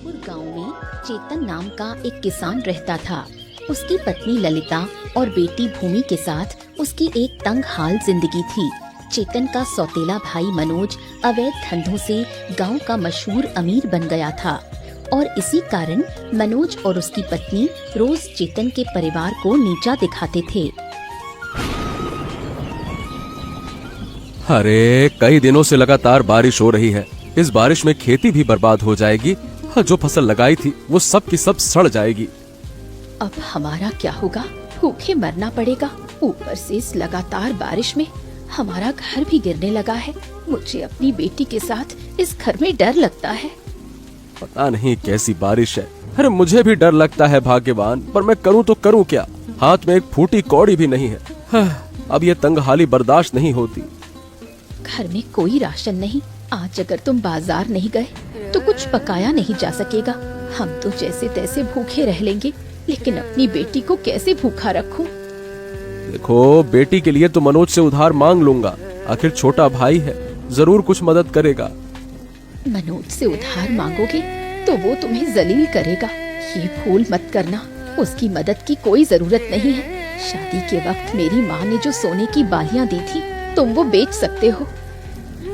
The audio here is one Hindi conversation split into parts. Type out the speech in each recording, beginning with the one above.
जयपुर गांव में चेतन नाम का एक किसान रहता था। उसकी पत्नी ललिता और बेटी भूमि के साथ उसकी एक तंग हाल जिंदगी थी। चेतन का सौतेला भाई मनोज अवैध धंधों से गांव का मशहूर अमीर बन गया था और इसी कारण मनोज और उसकी पत्नी रोज चेतन के परिवार को नीचा दिखाते थे। अरे कई दिनों से लगातार बारिश हो रही है। इस बारिश में खेती भी बर्बाद हो जाएगी। जो फसल लगाई थी वो सब की सब सड़ जाएगी। अब हमारा क्या होगा? भूखे मरना पड़ेगा। ऊपर से इस लगातार बारिश में हमारा घर भी गिरने लगा है। मुझे अपनी बेटी के साथ इस घर में डर लगता है। पता नहीं कैसी बारिश है। अरे मुझे भी डर लगता है भाग्यवान, पर मैं करूँ तो करूँ क्या? हाथ में एक फूटी कौड़ी भी नहीं है। अब ये तंगहाली बर्दाश्त नहीं होती। घर में कोई राशन नहीं। आज अगर तुम बाजार नहीं गए तो कुछ पकाया नहीं जा सकेगा। हम तो जैसे तैसे भूखे रह लेंगे, लेकिन अपनी बेटी को कैसे भूखा रखूं? देखो, बेटी के लिए तो मनोज से उधार मांग लूंगा। आखिर छोटा भाई है, जरूर कुछ मदद करेगा। मनोज से उधार मांगोगे तो वो तुम्हें जलील करेगा। ये भूल मत करना, उसकी मदद की कोई जरूरत नहीं है। शादी के वक्त मेरी माँ ने जो सोने की बालियाँ दी थी, तुम वो बेच सकते हो।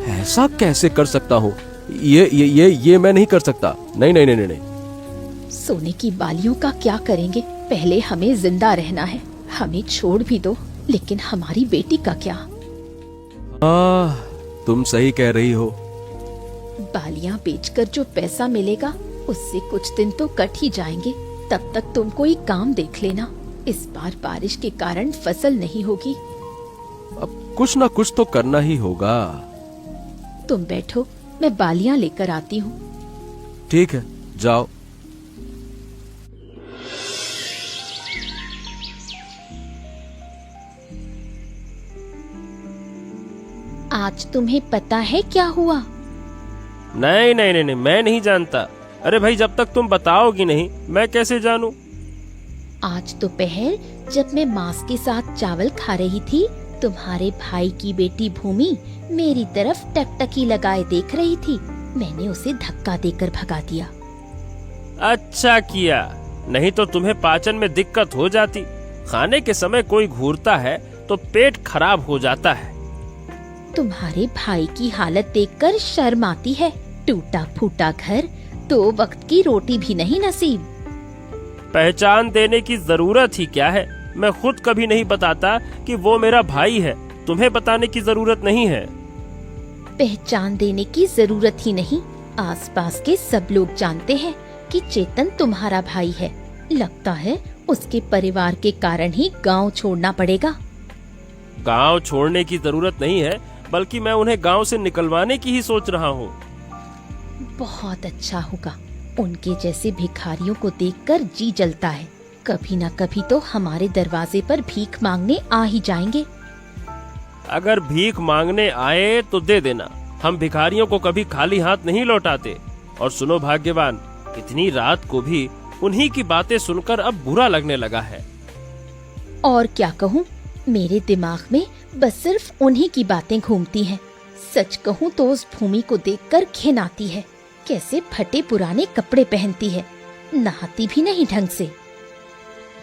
ऐसा कैसे कर सकता हूँ? ये मैं नहीं कर सकता। नहीं नहीं नहीं नहीं। सोने की बालियों का क्या करेंगे? पहले हमें जिंदा रहना है। हमें छोड़ भी दो, लेकिन हमारी बेटी का क्या? तुम सही कह रही हो। बालियां बेचकर जो पैसा मिलेगा उससे कुछ दिन तो कट ही जाएंगे। तब तक तुम कोई काम देख लेना। इस बार बारिश के कारण फसल नहीं होगी। अब कुछ ना कुछ तो करना ही होगा। तुम बैठो, मैं बालियां लेकर आती हूँ। ठीक है, जाओ। आज तुम्हें पता है क्या हुआ? नहीं नहीं नहीं नहीं, मैं नहीं जानता। अरे भाई, जब तक तुम बताओगी नहीं मैं कैसे जानूं? आज दोपहर जब मैं मांस के साथ चावल खा रही थी, तुम्हारे भाई की बेटी भूमि मेरी तरफ टकटकी लगाए देख रही थी। मैंने उसे धक्का देकर भगा दिया। अच्छा किया, नहीं तो तुम्हें पाचन में दिक्कत हो जाती। खाने के समय कोई घूरता है तो पेट खराब हो जाता है। तुम्हारे भाई की हालत देखकर शर्म आती है। टूटा फूटा घर, 2 वक्त की रोटी भी नहीं नसीब। पहचान देने की जरूरत ही क्या है? मैं खुद कभी नहीं बताता कि वो मेरा भाई है। तुम्हें बताने की जरूरत नहीं है। पहचान देने की जरूरत ही नहीं। आसपास के सब लोग जानते हैं कि चेतन तुम्हारा भाई है। लगता है उसके परिवार के कारण ही गांव छोड़ना पड़ेगा। गांव छोड़ने की जरूरत नहीं है, बल्कि मैं उन्हें गांव से निकलवाने की ही सोच रहा हूँ। बहुत अच्छा होगा। उनके जैसे भिखारियों को देखकर जी जलता है। कभी न कभी तो हमारे दरवाजे पर भीख मांगने आ ही जाएंगे। अगर भीख मांगने आए तो दे देना। हम भिखारियों को कभी खाली हाथ नहीं लौटाते। और सुनो भाग्यवान, इतनी रात को भी उन्हीं की बातें सुनकर अब बुरा लगने लगा है। और क्या कहूँ, मेरे दिमाग में बस सिर्फ उन्हीं की बातें घूमती हैं। सच कहूँ तो उस भूमि को देखकर घिन आती है। कैसे फटे पुराने कपड़े पहनती है, नहाती भी नहीं ढंग से।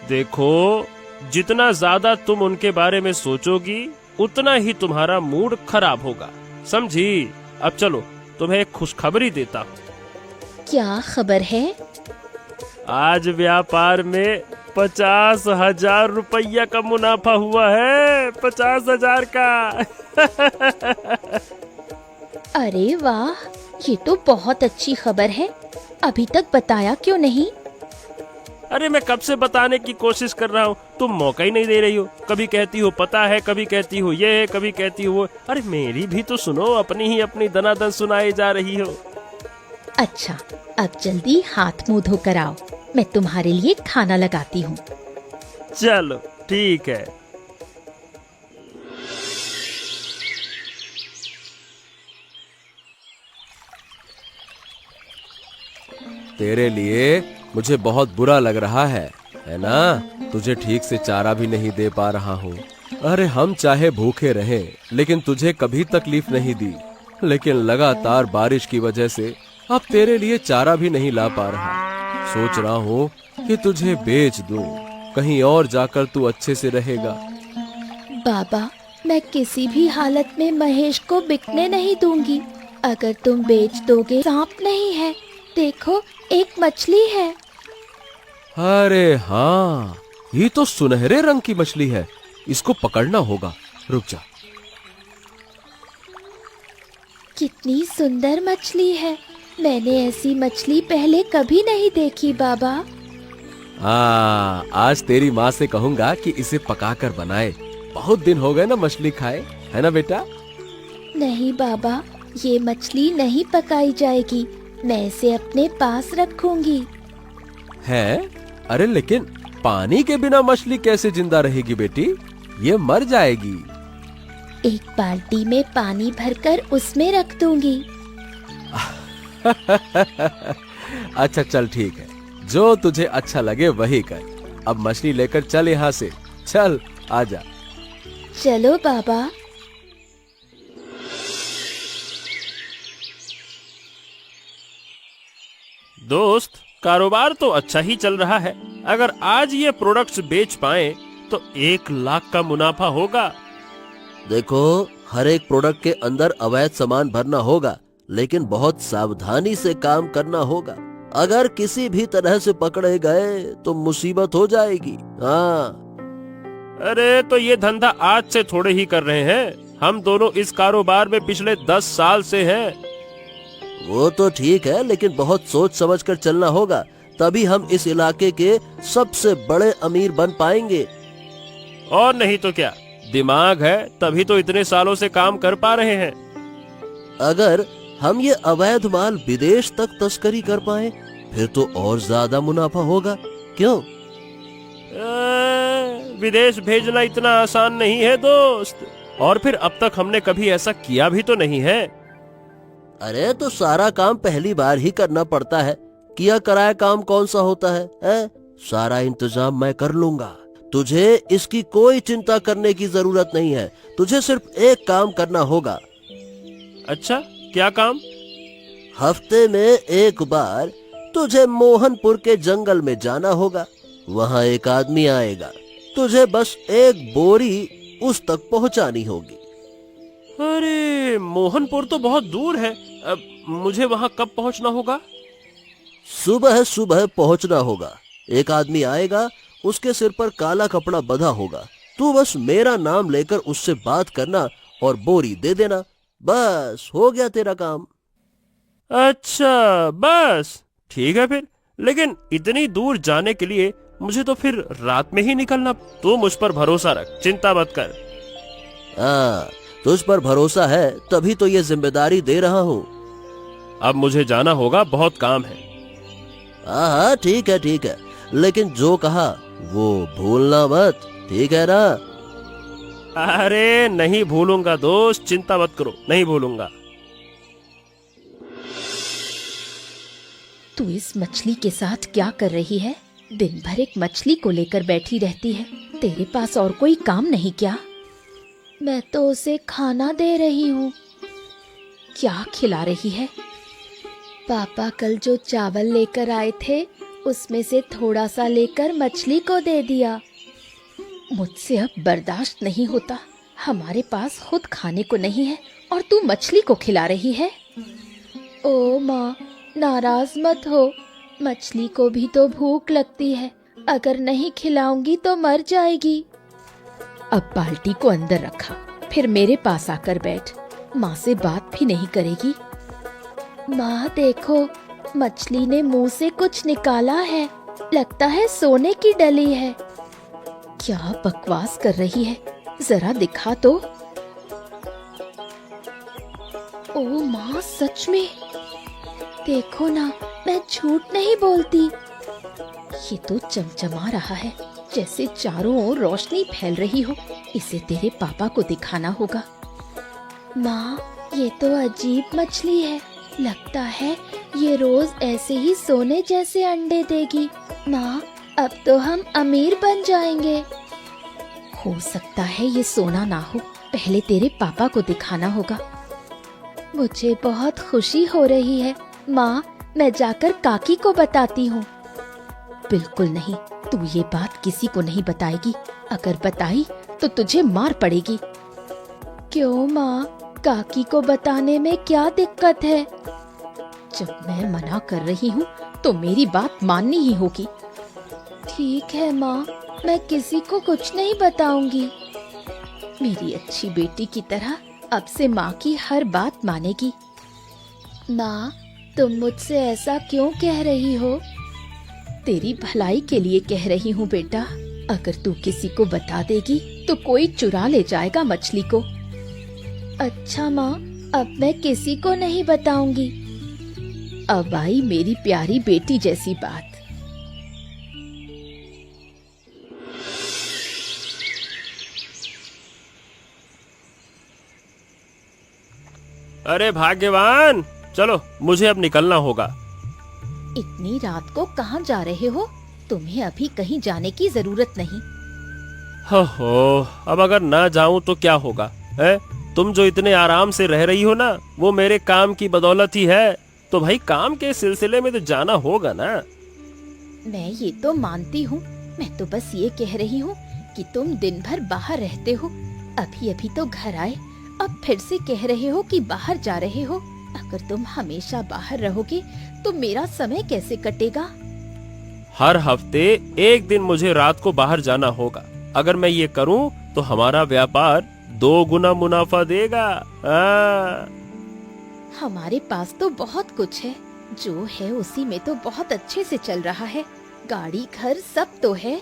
देखो, जितना ज्यादा तुम उनके बारे में सोचोगी उतना ही तुम्हारा मूड खराब होगा, समझी? अब चलो, तुम्हें एक खुशखबरी देता हूँ। क्या खबर है? आज व्यापार में 50,000 रुपया का मुनाफा हुआ है। 50,000 का। अरे वाह, ये तो बहुत अच्छी खबर है। अभी तक बताया क्यों नहीं? अरे मैं कब से बताने की कोशिश कर रहा हूँ, तुम मौका ही नहीं दे रही हो। कभी कहती हो पता है, कभी कहती हो ये है, कभी कहती हो वो। अरे मेरी भी तो सुनो, अपनी ही अपनी दनादन सुनाई जा रही हो। अच्छा, अब जल्दी हाथ मुंह धो कर आओ। मैं तुम्हारे लिए खाना लगाती हूँ। चलो ठीक है। तेरे लिए मुझे बहुत बुरा लग रहा है ना? तुझे ठीक से चारा भी नहीं दे पा रहा हूँ। अरे हम चाहे भूखे रहें, लेकिन तुझे कभी तकलीफ नहीं दी। लेकिन लगातार बारिश की वजह से अब तेरे लिए चारा भी नहीं ला पा रहा। सोच रहा हूँ कि तुझे बेच दूं, कहीं और जाकर तू अच्छे से रहेगा। बाबा, मैं किसी भी हालत में महेश को बिकने नहीं दूंगी। अगर तुम बेच दोगे, सांप नहीं है, देखो एक मछली है। अरे हाँ, ये तो सुनहरे रंग की मछली है, इसको पकड़ना होगा। रुक जा। कितनी सुंदर मछली है, मैंने ऐसी मछली पहले कभी नहीं देखी बाबा। आज तेरी माँ से कहूंगा कि इसे पकाकर बनाए। बहुत दिन हो गए ना मछली खाए, है ना बेटा? नहीं बाबा, ये मछली नहीं पकाई जाएगी, मैं इसे अपने पास रखूंगी। है? अरे लेकिन पानी के बिना मछली कैसे जिंदा रहेगी बेटी? ये मर जाएगी। एक बाल्टी में पानी भरकर उसमें रख दूंगी। अच्छा चल ठीक है, जो तुझे अच्छा लगे वही कर। अब मछली लेकर चल यहाँ से, चल आजा। चलो बाबा। दोस्त, कारोबार तो अच्छा ही चल रहा है। अगर आज ये प्रोडक्ट्स बेच पाए तो 1 लाख का मुनाफा होगा। देखो, हर एक प्रोडक्ट के अंदर अवैध सामान भरना होगा, लेकिन बहुत सावधानी से काम करना होगा। अगर किसी भी तरह से पकड़े गए तो मुसीबत हो जाएगी। हाँ। अरे तो ये धंधा आज से थोड़े ही कर रहे हैं, हम दोनों इस कारोबार में पिछले 10 साल से हैं। वो तो ठीक है, लेकिन बहुत सोच समझ कर चलना होगा, तभी हम इस इलाके के सबसे बड़े अमीर बन पाएंगे। और नहीं तो क्या, दिमाग है तभी तो इतने सालों से काम कर पा रहे हैं। अगर हम ये अवैध माल विदेश तक तस्करी कर पाए, फिर तो और ज्यादा मुनाफा होगा। क्यों? विदेश भेजना इतना आसान नहीं है दोस्त, और फिर अब तक हमने कभी ऐसा किया भी तो नहीं है। अरे तो सारा काम पहली बार ही करना पड़ता है, किया कराया काम कौन सा होता है? सारा इंतजाम मैं कर लूंगा, तुझे इसकी कोई चिंता करने की जरूरत नहीं है। तुझे सिर्फ एक काम करना होगा। अच्छा, क्या काम? हफ्ते में एक बार तुझे मोहनपुर के जंगल में जाना होगा। वहाँ एक आदमी आएगा, तुझे बस एक बोरी उस तक पहुँचानी होगी। अरे मोहनपुर तो बहुत दूर है, अब मुझे वहाँ कब पहुँचना होगा? सुबह सुबह पहुँचना होगा। एक आदमी आएगा, उसके सिर पर काला कपड़ा बंधा होगा। तू बस मेरा नाम लेकर उससे बात करना और बोरी दे देना, बस हो गया तेरा काम। अच्छा बस ठीक है फिर, लेकिन इतनी दूर जाने के लिए मुझे तो फिर रात में ही निकलना। तू मुझ पर भरोसा रख, चिंता मत कर। तुझ पर भरोसा है तभी तो ये जिम्मेदारी दे रहा हूँ। अब मुझे जाना होगा, बहुत काम है। हाँ ठीक है, लेकिन जो कहा वो भूलना मत, ठीक है ना? अरे नहीं भूलूंगा दोस्त, चिंता मत करो, नहीं भूलूंगा। तू इस मछली के साथ क्या कर रही है? दिन भर एक मछली को लेकर बैठी रहती है, तेरे पास और कोई काम नहीं क्या? मैं तो उसे खाना दे रही हूँ। क्या खिला रही है? पापा कल जो चावल लेकर आए थे, उसमें से थोड़ा सा लेकर मछली को दे दिया। मुझसे अब बर्दाश्त नहीं होता, हमारे पास खुद खाने को नहीं है और तू मछली को खिला रही है। ओ माँ, नाराज मत हो, मछली को भी तो भूख लगती है, अगर नहीं खिलाऊंगी तो मर जाएगी। अब बाल्टी को अंदर रखा, फिर मेरे पास आकर बैठ, माँ से बात भी नहीं करेगी। माँ देखो, मछली ने मुंह से कुछ निकाला है, लगता है सोने की डली है। क्या बकवास कर रही है, जरा दिखा तो। ओ माँ, सच में देखो ना, मैं झूठ नहीं बोलती। ये तो चमचमा रहा है, जैसे चारों ओर रोशनी फैल रही हो। इसे तेरे पापा को दिखाना होगा। माँ, ये तो अजीब मछली है, लगता है ये रोज ऐसे ही सोने जैसे अंडे देगी। माँ, अब तो हम अमीर बन जाएंगे। हो सकता है ये सोना ना हो, पहले तेरे पापा को दिखाना होगा। मुझे बहुत खुशी हो रही है, माँ, मैं जाकर काकी को बताती हूँ। बिल्कुल नहीं, तू ये बात किसी को नहीं बताएगी। अगर बताई तो तुझे मार पड़ेगी। क्यों माँ, काकी को बताने में क्या दिक्कत है? जब मैं मना कर रही हूँ तो मेरी बात माननी ही होगी। ठीक है माँ, मैं किसी को कुछ नहीं बताऊंगी। मेरी अच्छी बेटी की तरह अब से माँ की हर बात मानेगी। माँ, तुम मुझसे ऐसा क्यों कह रही हो? तेरी भलाई के लिए कह रही हूँ बेटा। अगर तू किसी को बता देगी तो कोई चुरा ले जाएगा मछली को। अच्छा माँ, अब मैं किसी को नहीं बताऊंगी। अब आई मेरी प्यारी बेटी जैसी बात। अरे भाग्यवान, चलो मुझे अब निकलना होगा। इतनी रात को कहाँ जा रहे हो? तुम्हें अभी कहीं जाने की जरूरत नहीं। हो, अब अगर ना जाऊं तो क्या होगा? है तुम जो इतने आराम से रह रही हो ना, वो मेरे काम की बदौलत ही है। तो भाई काम के सिलसिले में तो जाना होगा ना। मैं ये तो मानती हूँ। मैं तो बस ये कह रही हूँ कि तुम दिन भर बाहर रहते हो। अभी अभी तो घर आए, अब फिर से कह रहे हो कि बाहर जा रहे हो। अगर तुम हमेशा बाहर रहोगे तो मेरा समय कैसे कटेगा? हर हफ्ते एक दिन मुझे रात को बाहर जाना होगा। अगर मैं ये करूं तो हमारा व्यापार 2 गुना मुनाफा देगा। हमारे पास तो बहुत कुछ है। जो है उसी में तो बहुत अच्छे से चल रहा है। गाड़ी, घर सब तो है।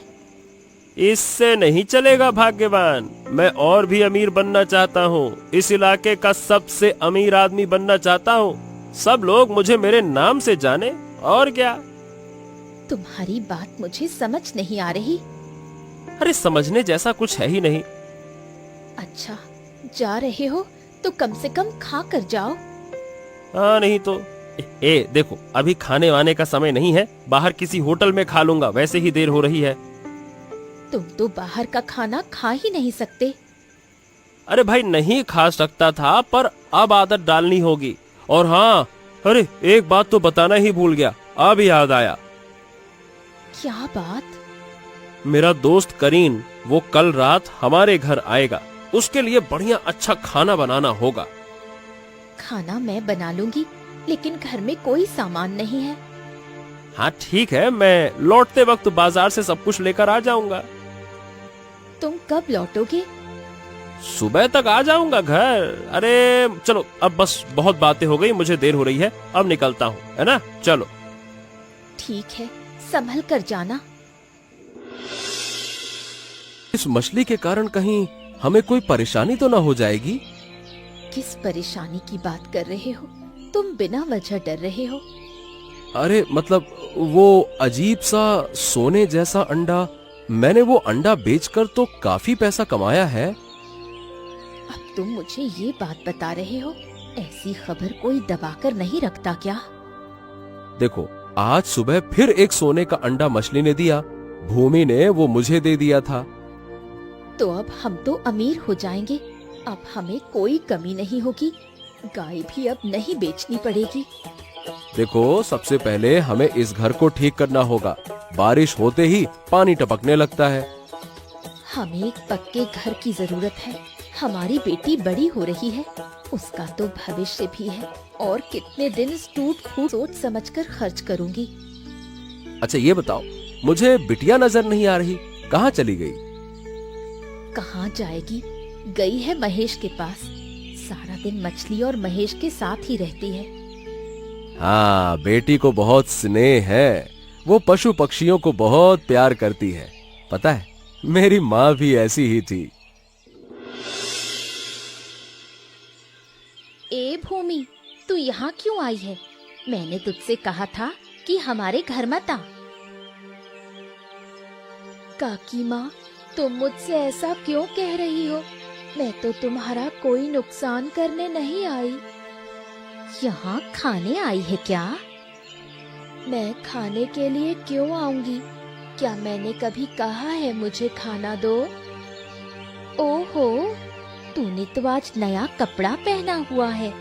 इससे नहीं चलेगा भाग्यवान। मैं और भी अमीर बनना चाहता हूँ। इस इलाके का सबसे अमीर आदमी बनना चाहता हूँ। सब लोग मुझे मेरे नाम से जाने, और क्या। तुम्हारी बात मुझे समझ नहीं आ रही। अरे समझने जैसा कुछ है ही नहीं। अच्छा, जा रहे हो तो कम से कम खा कर जाओ। हाँ, नहीं तो देखो, अभी खाने वाने का समय नहीं है। बाहर किसी होटल में खा लूंगा, वैसे ही देर हो रही है। तुम तो बाहर का खाना खा ही नहीं सकते। अरे भाई, नहीं खा सकता था, पर अब आदत डालनी होगी। और हाँ, अरे एक बात तो बताना ही भूल गया, अब याद आया। क्या बात? मेरा दोस्त करीन, वो कल रात हमारे घर आएगा। उसके लिए बढ़िया अच्छा खाना बनाना होगा। खाना मैं बना लूंगी, लेकिन घर में कोई सामान नहीं है। हाँ ठीक है, मैं लौटते वक्त बाजार से सब कुछ लेकर आ जाऊंगा। तुम कब लौटोगे? सुबह तक आ जाऊंगा घर। अरे चलो, अब बस बहुत बातें हो गई, मुझे देर हो रही है, अब निकलता हूँ, है ना? चलो। ठीक है, संभल कर जाना। इस मछली के कारण कहीं हमें कोई परेशानी तो ना हो जाएगी? किस परेशानी की बात कर रहे हो? तुम बिना वजह डर रहे हो। अरे मतलब वो अजीब सा सोने जैसा अंडा, मैंने वो अंडा बेचकर तो काफी पैसा कमाया है। अब तुम मुझे ये बात बता रहे हो? ऐसी खबर कोई दबाकर नहीं रखता क्या? देखो, आज सुबह फिर एक सोने का अंडा मछली ने दिया। भूमि ने वो मुझे दे दिया था। तो अब हम तो अमीर हो जाएंगे। अब हमें कोई कमी नहीं होगी। गाय भी अब नहीं बेचनी पड़ेगी। देखो, सबसे पहले हमें इस घर को ठीक करना होगा। बारिश होते ही पानी टपकने लगता है। हमें एक पक्के घर की जरूरत है। हमारी बेटी बड़ी हो रही है, उसका तो भविष्य भी है। और कितने दिन इस टूट फूट सोच समझकर खर्च करूंगी। अच्छा ये बताओ, मुझे बिटिया नजर नहीं आ रही, कहाँ चली गई? कहाँ जाएगी? गई है महेश के पास। सारा दिन मछली और महेश के साथ ही रहती है। हाँ, बेटी को बहुत स्नेह है। वो पशु पक्षियों को बहुत प्यार करती है। पता है, मेरी माँ भी ऐसी ही थी। ए भूमि, तू यहाँ क्यों आई है? मैंने तुझसे कहा था कि हमारे घर मत आ। काकी माँ, तुम मुझसे ऐसा क्यों कह रही हो? मैं तो तुम्हारा कोई नुकसान करने नहीं आई। यहाँ खाने आई है क्या? मैं खाने के लिए क्यों आऊंगी? क्या मैंने कभी कहा है मुझे खाना दो? ओहो, तूने तो आज नया कपड़ा पहना हुआ है।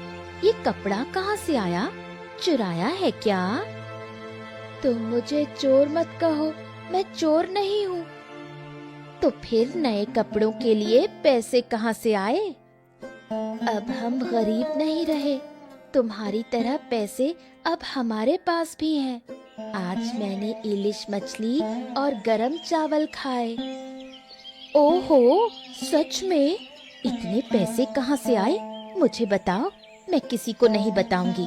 ये कपड़ा कहाँ से आया? चुराया है क्या? तुम मुझे चोर मत कहो, मैं चोर नहीं हूँ। तो फिर नए कपड़ों के लिए पैसे कहाँ से आए? अब हम गरीब नहीं रहे, तुम्हारी तरह पैसे अब हमारे पास भी हैं। आज मैंने इलिश मछली और गरम चावल खाए। ओहो, सच में? इतने पैसे कहाँ से आए? मुझे बताओ, मैं किसी को नहीं बताऊंगी।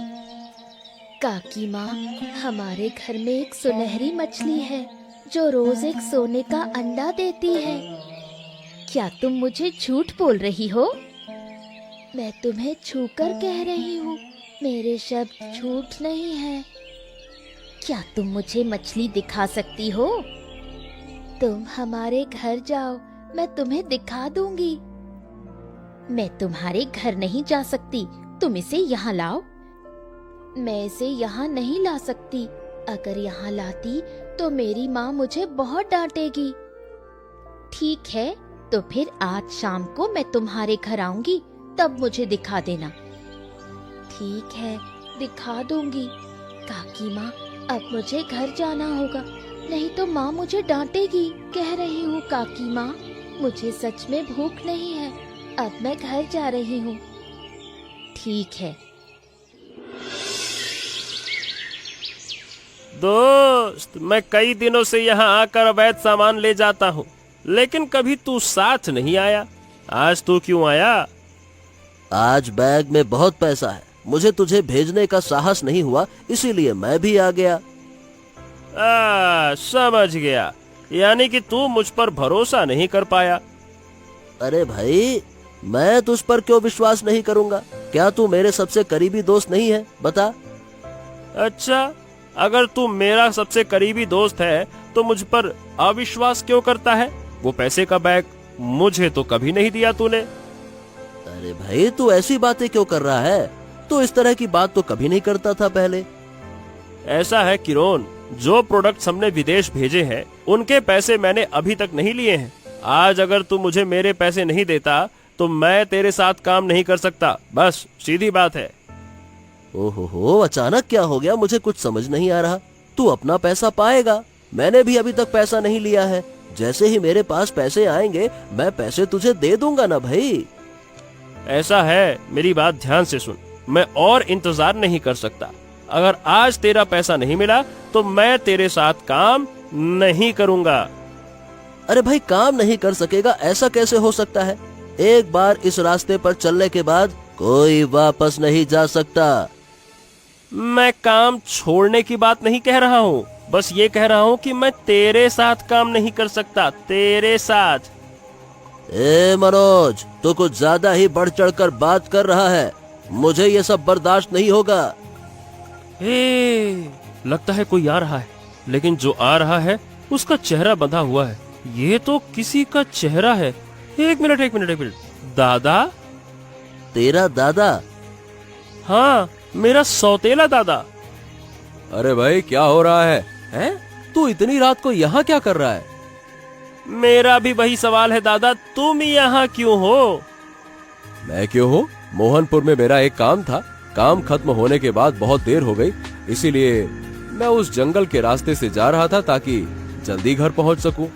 काकी माँ, हमारे घर में एक सुनहरी मछली है जो रोज एक सोने का अंडा देती है। क्या तुम मुझे झूठ बोल रही हो? मैं तुम्हें छूकर कह रही हूँ, मेरे शब्द झूठ नहीं है। क्या तुम मुझे मछली दिखा सकती हो? तुम हमारे घर जाओ, मैं तुम्हें दिखा दूंगी। मैं तुम्हारे घर नहीं जा सकती, तुम इसे यहाँ लाओ। मैं इसे यहाँ नहीं ला सकती, अगर यहाँ लाती तो मेरी माँ मुझे बहुत डांटेगी। ठीक है, तो फिर आज शाम को मैं तुम्हारे घर आऊंगी, तब मुझे दिखा देना। ठीक है, दिखा दूंगी। काकी माँ, अब मुझे घर जाना होगा, नहीं तो माँ मुझे डांटेगी। कह रही हूँ काकी माँ, मुझे सच में भूख नहीं है, अब मैं घर जा रही हूँ। ठीक है। दोस्त, मैं कई दिनों से यहाँ आकर अवैध सामान ले जाता हूँ, लेकिन कभी तू साथ नहीं आया। आज तू क्यों आया? आज बैग में बहुत पैसा है, मुझे तुझे भेजने का साहस नहीं हुआ, इसीलिए मैं भी आ गया। समझ गया, यानी कि तू मुझ पर भरोसा नहीं कर पाया। अरे भाई, मैं तुझ पर क्यों विश्वास नहीं करूंगा? क्या तू मेरे सबसे करीबी दोस्त नहीं है? बता। अच्छा, अगर तू मेरा सबसे करीबी दोस्त है तो मुझ पर अविश्वास क्यों करता है? वो पैसे का बैग मुझे तो कभी नहीं दिया तूने। अरे भाई, तू ऐसी बातें क्यों कर रहा है? तू इस तरह की बात तो कभी नहीं करता था पहले। ऐसा है किरोन, जो प्रोडक्ट्स हमने विदेश भेजे हैं उनके पैसे मैंने अभी तक नहीं लिए हैं। आज अगर तू मुझे मेरे पैसे नहीं देता तो मैं तेरे साथ काम नहीं कर सकता, बस सीधी बात है। ओहो, अचानक क्या हो गया? मुझे कुछ समझ नहीं आ रहा। तू अपना पैसा पाएगा, मैंने भी अभी तक पैसा नहीं लिया है। जैसे ही मेरे पास पैसे आएंगे मैं पैसे तुझे दे दूंगा ना भाई। ऐसा है, मेरी बात ध्यान से सुन, मैं और इंतजार नहीं कर सकता। अगर आज तेरा पैसा नहीं मिला तो मैं तेरे साथ काम नहीं करूंगा। अरे भाई, काम नहीं कर सकेगा ऐसा कैसे हो सकता है? एक बार इस रास्ते पर चलने के बाद कोई वापस नहीं जा सकता। मैं काम छोड़ने की बात नहीं कह रहा हूँ, बस ये कह रहा हूँ कि मैं तेरे साथ काम नहीं कर सकता, तेरे साथ। ए मनोज, तू कुछ ज्यादा ही बढ़ चढ़ कर बात कर रहा है, मुझे ये सब बर्दाश्त नहीं होगा। लगता है कोई आ रहा है, लेकिन जो आ रहा है उसका चेहरा बंधा हुआ है। ये तो किसी का चेहरा है। एक मिनट। दादा? तेरा दादा? हाँ, मेरा सौतेला दादा। अरे भाई, क्या हो रहा है? हैं? तू इतनी रात को यहाँ क्या कर रहा है? मेरा भी वही सवाल है दादा, तुम यहाँ क्यों हो? मैं क्यों हूँ? मोहनपुर में मेरा एक काम था, काम खत्म होने के बाद बहुत देर हो गई, इसीलिए मैं उस जंगल के रास्ते से जा रहा था ताकि जल्दी घर पहुँच सकूं।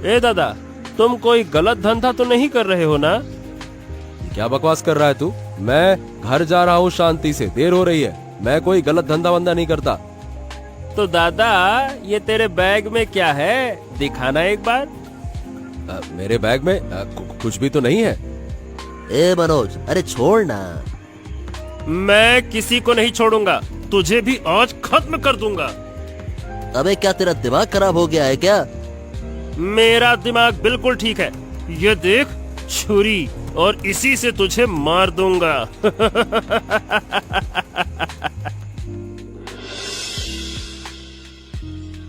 ए दादा, तुम कोई गलत धंधा तो नहीं कर रहे हो ना? क्या बकवास कर रहा है तू? मैं घर जा रहा हूँ शांति से, देर हो रही है। मैं कोई गलत धंधा वंदा नहीं करता। तो दादा, ये तेरे बैग में क्या है, दिखाना एक बार। मेरे बैग में कुछ भी तो नहीं है। ए मनोज, अरे छोड़ ना। मैं किसी को नहीं छोड़ूंगा, तुझे भी आज खत्म कर दूंगा। अबे, क्या तेरा दिमाग खराब हो गया है क्या? मेरा दिमाग बिल्कुल ठीक है। ये देख, छुरी, और इसी से तुझे मार दूंगा।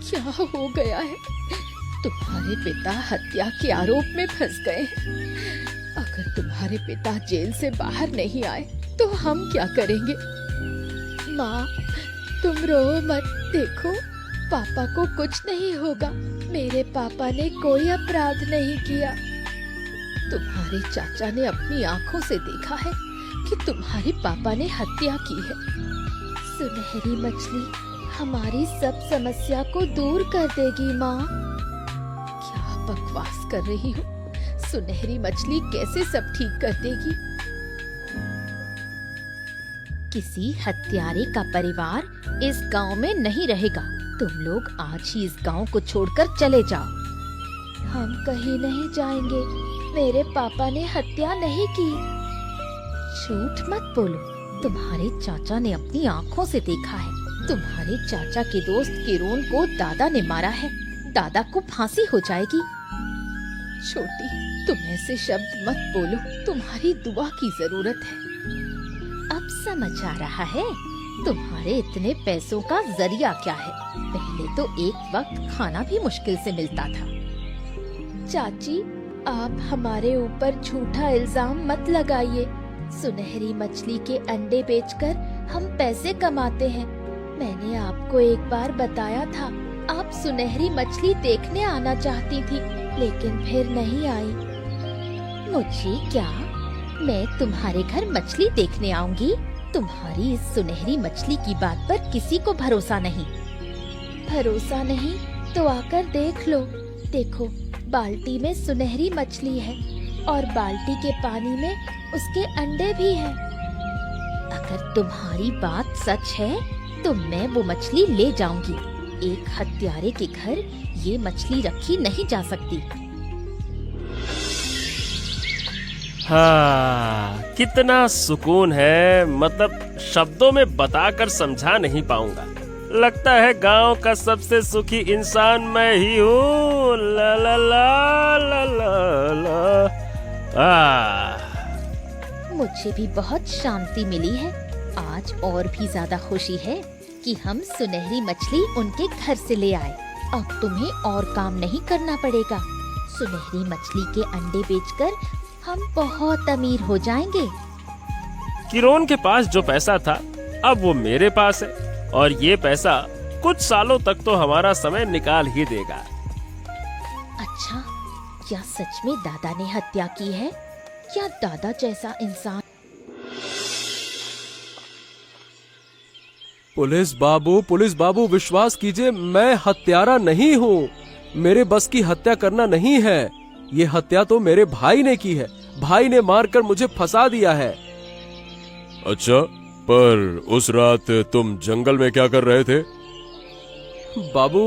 क्या हो गया है? तुम्हारे पिता हत्या के आरोप में फंस गए हैं। अगर तुम्हारे पिता जेल से बाहर नहीं आए तो हम क्या करेंगे? माँ, तुम रो मत, देखो पापा को कुछ नहीं होगा। मेरे पापा ने कोई अपराध नहीं किया। तुम्हारे चाचा ने अपनी आंखों से देखा है कि तुम्हारे पापा ने हत्या की है। सुनहरी मछली हमारी सब समस्या को दूर कर देगी माँ। क्या बकवास कर रही हो? सुनहरी मछली कैसे सब ठीक कर देगी? किसी हत्यारे का परिवार इस गांव में नहीं रहेगा। तुम लोग आज ही इस गांव को छोड़कर चले जाओ। हम कहीं नहीं जाएंगे। मेरे पापा ने हत्या नहीं की। झूठ मत बोलो। तुम्हारे चाचा ने अपनी आँखों से देखा है। तुम्हारे चाचा के दोस्त किरोन को दादा ने मारा है। दादा को फांसी हो जाएगी। छोटी, तुम ऐसे शब्द मत बोलो। तुम्हारी दुआ की जरूरत है। अब समझ आ रहा है तुम्हारे इतने पैसों का जरिया क्या है। पहले तो एक वक्त खाना भी मुश्किल से मिलता था। चाची, आप हमारे ऊपर झूठा इल्जाम मत लगाइए। सुनहरी मछली के अंडे बेचकर हम पैसे कमाते हैं। मैंने आपको एक बार बताया था, आप सुनहरी मछली देखने आना चाहती थी, लेकिन फिर नहीं आई। मुझे क्या? मैं तुम्हारे घर मछली देखने आऊंगी? तुम्हारी इस सुनहरी मछली की बात पर किसी को भरोसा नहीं। भरोसा नहीं तो आकर देख लो। देखो, बाल्टी में सुनहरी मछली है और बाल्टी के पानी में उसके अंडे भी हैं। अगर तुम्हारी बात सच है तो मैं वो मछली ले जाऊंगी। एक हत्यारे के घर ये मछली रखी नहीं जा सकती। हाँ, कितना सुकून है। मतलब शब्दों में बताकर समझा नहीं पाऊंगा। लगता है गांव का सबसे सुखी इंसान मैं ही हूँ। ला ला ला ला ला ला। मुझे भी बहुत शांति मिली है। आज और भी ज्यादा खुशी है कि हम सुनहरी मछली उनके घर से ले आए। अब तुम्हें और काम नहीं करना पड़ेगा। सुनहरी मछली के अंडे बेचकर हम बहुत अमीर हो जाएंगे। किरोन के पास जो पैसा था अब वो मेरे पास है, और ये पैसा कुछ सालों तक तो हमारा समय निकाल ही देगा। अच्छा, क्या सच में दादा ने हत्या की है या दादा जैसा इंसान? पुलिस बाबू विश्वास कीजिए, मैं हत्यारा नहीं हूँ। मेरे बस की हत्या करना नहीं है। ये हत्या तो मेरे भाई ने की है। भाई ने मारकर मुझे फंसा दिया है। अच्छा, पर उस रात तुम जंगल में क्या कर रहे थे? बाबू,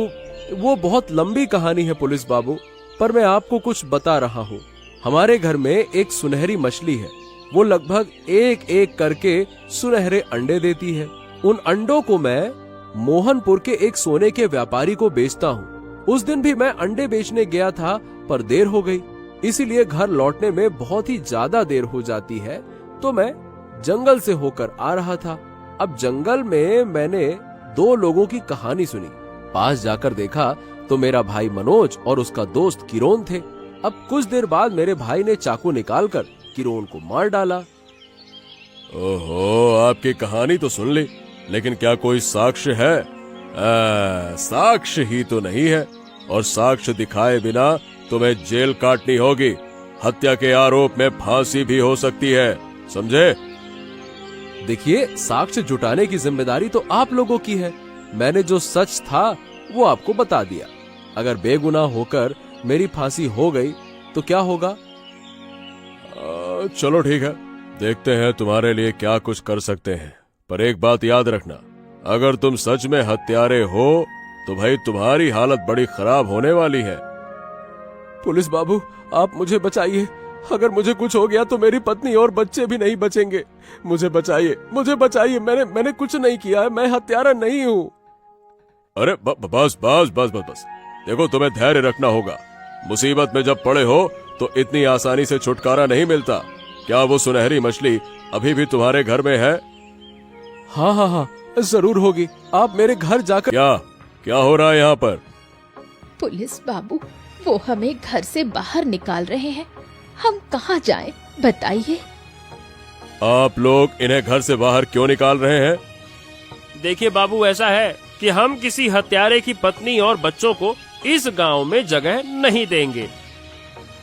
वो बहुत लंबी कहानी है पुलिस बाबू, पर मैं आपको कुछ बता रहा हूँ। हमारे घर में एक सुनहरी मछली है। वो लगभग एक एक करके सुनहरे अंडे देती है। उन अंडों को मैं मोहनपुर के एक सोने के व्यापारी को बेचता हूँ। उस दिन भी मैं अंडे बेचने गया था, पर देर हो गई, इसीलिए घर लौटने में बहुत ही ज्यादा देर हो जाती है। तो मैं जंगल से होकर आ रहा था। अब जंगल में मैंने दो लोगों की कहानी सुनी। पास जाकर देखा तो मेरा भाई मनोज और उसका दोस्त किरोन थे। अब कुछ देर बाद मेरे भाई ने चाकू निकालकर किरोन को मार डाला। ओहो, आपकी कहानी तो सुन ली, लेकिन क्या कोई साक्ष्य है? साक्ष्य ही तो नहीं है, और साक्ष्य दिखाए बिना तुम्हें जेल काटनी होगी। हत्या के आरोप में फांसी भी हो सकती है, समझे? देखिए, साक्ष्य जुटाने की जिम्मेदारी तो आप लोगों की है। मैंने जो सच था वो आपको बता दिया। अगर बेगुनाह होकर मेरी फांसी हो गई तो क्या होगा? चलो ठीक है, देखते हैं तुम्हारे लिए क्या कुछ कर सकते हैं। पर एक बात याद रखना, अगर तुम सच में हत्यारे हो तो भाई तुम्हारी हालत बड़ी खराब होने वाली है। पुलिस बाबू, आप मुझे बचाइए। अगर मुझे कुछ हो गया तो मेरी पत्नी और बच्चे भी नहीं बचेंगे। मुझे बचाइए, मुझे बचाइए। मैंने कुछ नहीं किया है। मैं हत्यारा नहीं हूँ। अरे बस बस बस बस बस। देखो, तुम्हें धैर्य रखना होगा। मुसीबत में जब पड़े हो तो इतनी आसानी से छुटकारा नहीं मिलता। क्या वो सुनहरी मछली अभी भी तुम्हारे घर में है? हाँ हाँ हाँ, जरूर होगी। आप मेरे घर जाकर। क्या हो रहा है यहाँ पर? पुलिस बाबू, वो हमें घर से बाहर निकाल रहे हैं। हम कहाँ जाएं? बताइए। आप लोग इन्हें घर से बाहर क्यों निकाल रहे हैं? देखिए बाबू, ऐसा है कि हम किसी हत्यारे की पत्नी और बच्चों को इस गांव में जगह नहीं देंगे।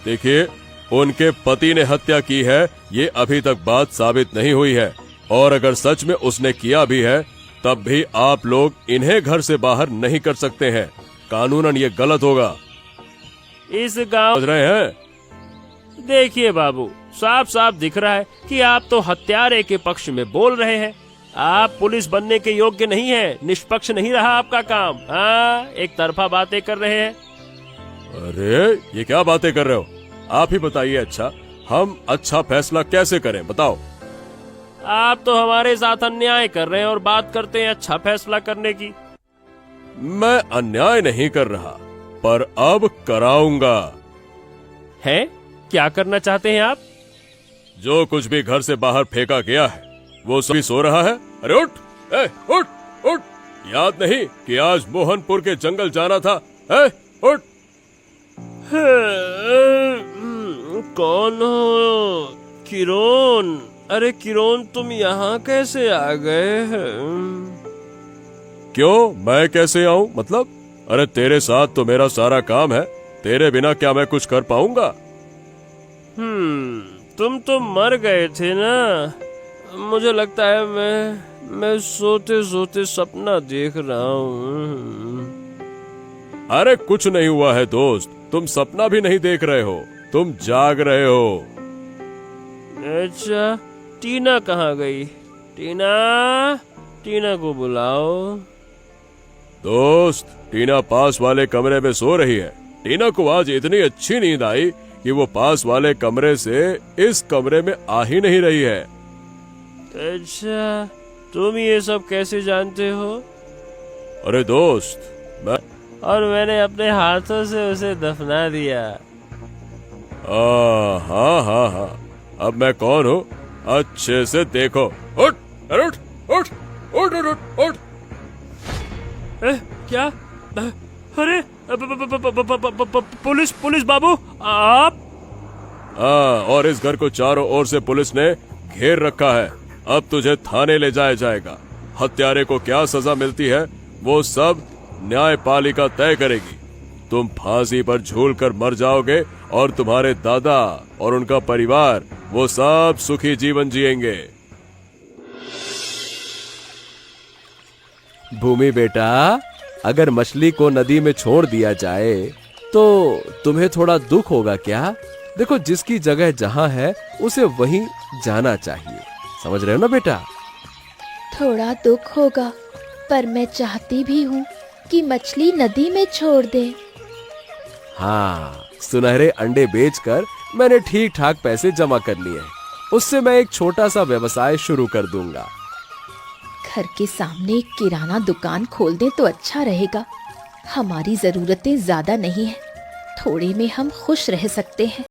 देखिए, उनके पति ने हत्या की है, ये अभी तक बात साबित नहीं हुई है। और अगर सच में उसने किया भी है तब भी आप लोग इन्हें घर से बाहर नहीं कर सकते हैं। कानूनन ये गलत होगा। इस गांव समझ रहे हैं? देखिए बाबू, साफ साफ दिख रहा है कि आप तो हत्यारे के पक्ष में बोल रहे हैं। आप पुलिस बनने के योग्य नहीं है, निष्पक्ष नहीं रहा आपका काम। हाँ, एक तरफा बातें कर रहे हैं। अरे ये क्या बातें कर रहे हो? आप ही बताइए। अच्छा, हम अच्छा फैसला कैसे करें, बताओ। आप तो हमारे साथ अन्याय कर रहे हैं और बात करते हैं अच्छा फैसला करने की। मैं अन्याय नहीं कर रहा, पर अब कराऊंगा। है? क्या करना चाहते हैं आप? जो कुछ भी घर से बाहर फेंका गया है वो सभी सो रहा है। अरे उठ, उठ, उठ। याद नहीं कि आज मोहनपुर के जंगल जाना था? उठ। कौन हो? किरोन? अरे किरोन, तुम यहाँ कैसे आ गए हैं? क्यों, मैं कैसे आऊं? मतलब? अरे तेरे साथ तो मेरा सारा काम है। तेरे बिना क्या मैं कुछ कर पाऊंगा? तुम तो मर गए थे ना। मुझे लगता है मैं सोते सोते सपना देख रहा हूँ। अरे कुछ नहीं हुआ है दोस्त, तुम सपना भी नहीं देख रहे हो, तुम जाग रहे हो। अच्छा, टीना कहाँ गई? टीना को बुलाओ। दोस्त, टीना पास वाले कमरे में सो रही है। टीना को आज इतनी अच्छी नींद आई कि वो पास वाले कमरे से इस कमरे में आ ही नहीं रही है। अच्छा, तुम ये सब कैसे जानते हो? अरे दोस्त, और मैंने अपने हाथों से उसे दफना दिया। हाँ हाँ हाँ, अब मैं कौन हूँ अच्छे से देखो। उठ, अरे उठ, उठ, उठ, उठ, उठ, उठ। क्या? अरे पुलिस बाबू, आप? हाँ, और इस घर को चारों ओर से पुलिस ने घेर रखा है। अब तुझे थाने ले जाया जाएगा। हत्यारे को क्या सजा मिलती है वो सब न्यायपालिका तय करेगी। तुम फांसी पर झूलकर मर जाओगे और तुम्हारे दादा और उनका परिवार वो सब सुखी जीवन जिएंगे। भूमि बेटा, अगर मछली को नदी में छोड़ दिया जाए तो तुम्हें थोड़ा दुख होगा क्या? देखो, जिसकी जगह जहां है उसे वहीं जाना चाहिए। समझ रहे हो ना बेटा? थोड़ा दुख होगा, पर मैं चाहती भी हूँ कि मछली नदी में छोड़ दे। हाँ, सुनहरे अंडे बेचकर मैंने ठीक ठाक पैसे जमा कर लिए। उससे मैं एक छोटा सा व्यवसाय शुरू कर दूंगा। घर के सामने एक किराना दुकान खोल दें तो अच्छा रहेगा। हमारी जरूरतें ज्यादा नहीं है, थोड़े में हम खुश रह सकते हैं।